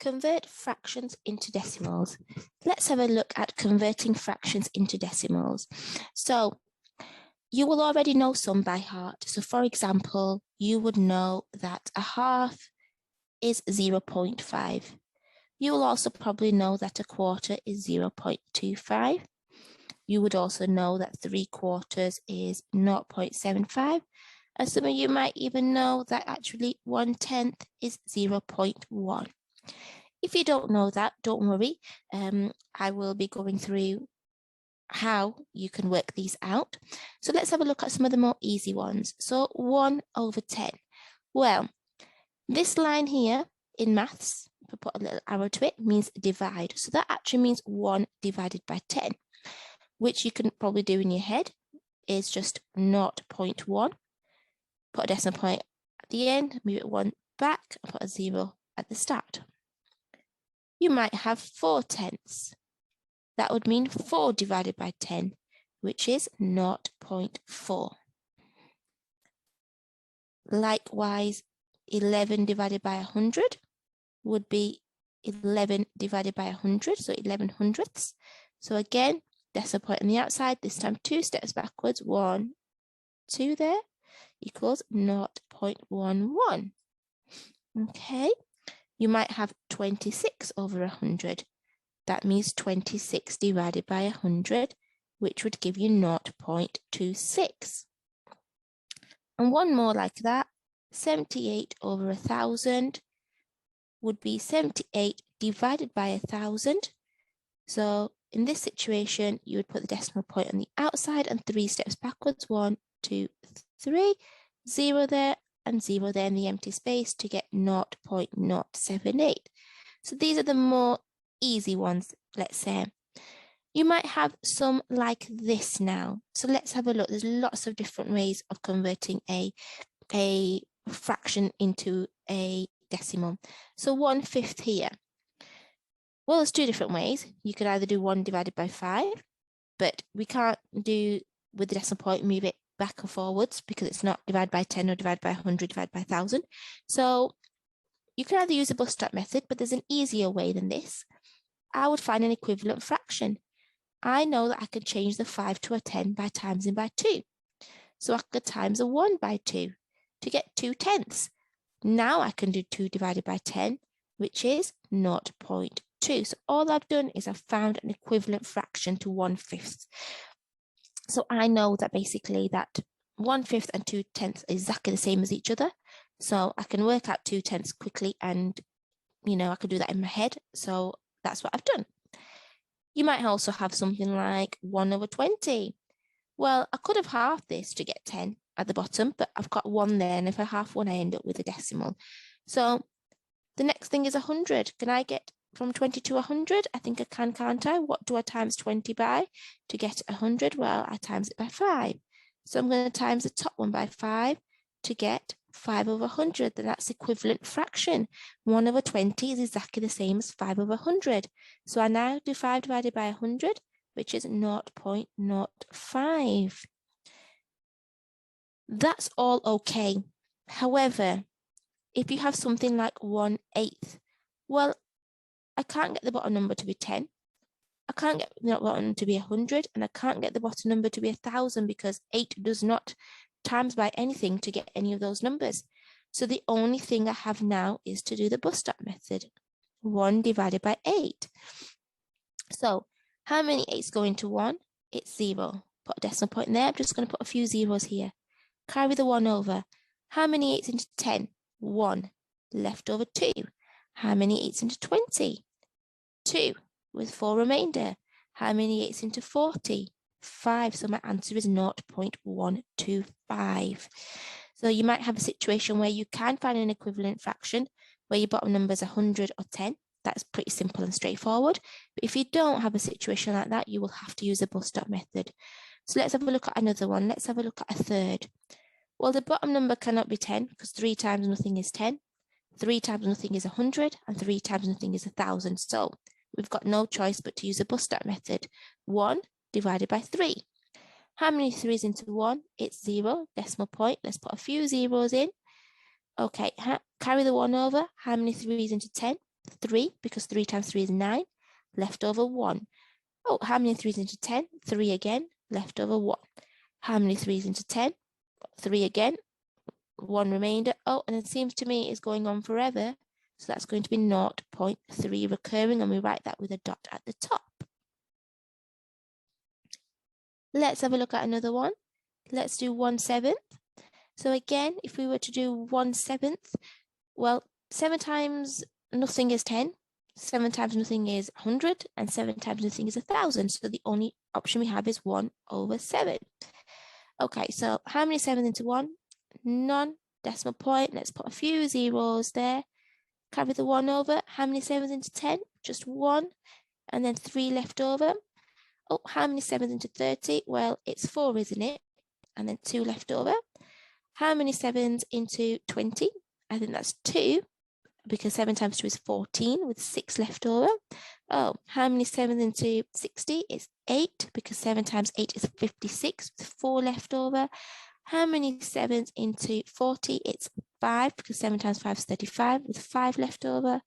Convert fractions into decimals. Let's have a look at converting fractions into decimals. So you will already know some by heart. So for example, you would know that a half is 0.5. You will also probably know that a quarter is 0.25. You would also know that 3/4 is 0.75. And some of you might even know that actually 1/10 is 0.1. If you don't know that, don't worry. I will be going through how you can work these out. So let's have a look at some of the more easy ones. So 1/10. Well, this line here in maths, if I put a little arrow to it, means divide. So that actually means 1 divided by 10, which you can probably do in your head is just 0.1. Put a decimal point at the end, move it 1 back, and put a 0 at the start. You might have 4/10. That would mean 4 divided by 10, which is 0.4. Likewise, 11 divided by 100 would be 11 divided by 100, so 11/100ths. So again, decimal point on the outside, this time 2 steps backwards, 1, 2 there, equals 0.11. Okay. You might have 26/100. That means 26 divided by 100, which would give you 0.26. And one more like that, 78/1000 would be 78 divided by 1000. So in this situation, you would put the decimal point on the outside and 3 steps backwards, 1, 2, 3, 0 there, and 0 there in the empty space to get 0.078. So these are the more easy ones, let's say. You might have some like this now. So let's have a look. There's lots of different ways of converting a fraction into a decimal. So 1/5 here. Well, there's 2 different ways. You could either do 1 divided by 5, but we can't do with the decimal point, move it back or forwards because it's not divided by 10 or divided by 100, divided by 1000. So you can either use a bus stop method, but there's an easier way than this. I would find an equivalent fraction. I know that I can change the 5 to a 10 by timesing by 2. So I could times a 1 by 2 to get 2/10. Now I can do 2 divided by 10, which is 0.2. So all I've done is I've found an equivalent fraction to 1/5. So I know that basically that 1/5 and 2/10 are exactly the same as each other. So I can work out 2/10 quickly and, I can do that in my head. So that's what I've done. You might also have something like 1/20. Well, I could have halved this to get 10 at the bottom, but I've got 1 there. And if I half 1, I end up with a decimal. So the next thing is 100. Can I get from 20 to 100? I think I can, can't I? What do I times 20 by to get 100? Well, I times it by 5. So I'm going to times the top one by 5 to get 5/100. Then that's equivalent fraction. 1/20 is exactly the same as 5/100. So I now do 5 divided by 100, which is 0.05. That's all okay. However, if you have something like 1/8, well, I can't get the bottom number to be 10. I can't get the bottom number to be 100, and I can't get the bottom number to be 1000 because 8 does not times by anything to get any of those numbers. So the only thing I have now is to do the bus stop method. 1 divided by 8. So how many 8s go into 1? It's 0. Put a decimal point in there. I'm just going to put a few zeros here. Carry the 1 over. How many 8s into 10? 1. Left over 2. How many 8s into 20? 2, with 4 remainder. How many 8s into 40? 5. So my answer is 0.125. So you might have a situation where you can find an equivalent fraction where your bottom number is 100 or 10. That's pretty simple and straightforward. But if you don't have a situation like that, you will have to use a bus stop method. So let's have a look at another one. Let's have a look at a third. Well, the bottom number cannot be 10 because 3 times nothing is 10. 3 times nothing is 100, and 3 times nothing is 1000. So we've got no choice but to use a bus stop method. 1 divided by 3. How many 3s into 1? It's 0, decimal point. Let's put a few zeros in. Okay, carry the 1 over. How many 3s into 10? 3, because 3 times 3 is 9, left over 1. Oh, how many 3s into 10? 3 again, left over 1. How many 3s into 10? 3 again, 1 remainder. Oh, and it seems to me it's going on forever. So that's going to be 0.3 recurring, and we write that with a dot at the top. Let's have a look at another one. Let's do 1/7. So again, if we were to do 1/7, well, 7 times nothing is 10, 7 times nothing is 100, and 7 times nothing is 1,000. So the only option we have is 1/7. Okay, so how many 7s into 1? None. Decimal point. Let's put a few zeros there. Carry the 1 over. How many 7s into 10? Just 1. And then 3 left over. Oh, how many 7s into 30? Well, it's 4, isn't it? And then 2 left over. How many 7s into 20? I think that's 2, because 7 times 2 is 14, with 6 left over. Oh, how many 7s into 60? It's 8, because 7 times 8 is 56, with 4 left over. How many 7s into 40? It's 5, because 7 times 5 is 35, with 5 left over.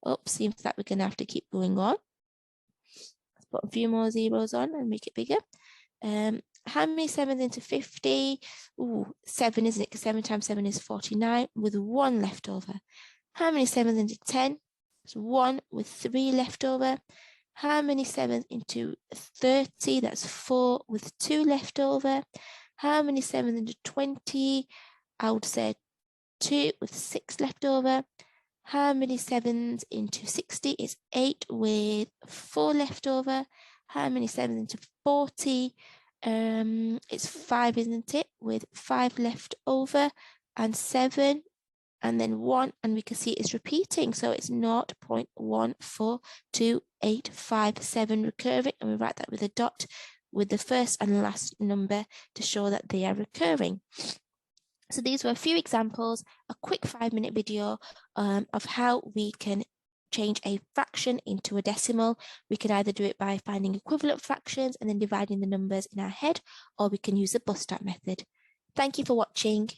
Oh, seems like we're going to have to keep going on. Let's put a few more zeros on and make it bigger. How many 7s into 50? Ooh, 7, isn't it? Because 7 times 7 is 49, with 1 left over. How many 7s into 10? It's 1, with 3 left over. How many 7s into 30? That's 4, with 2 left over. How many 7s into 20? I would say 2, with 6 left over. How many 7s into 60? It's 8, with 4 left over. How many 7s into 40? It's 5, isn't it? With 5 left over, and 7, and then 1, and we can see it's repeating. So it's 0.142857 recurring, and we write that with a dot with the first and last number to show that they are recurring. So these were a few examples, a quick 5-minute video of how we can change a fraction into a decimal. We can either do it by finding equivalent fractions and then dividing the numbers in our head, or we can use the bus stop method. Thank you for watching.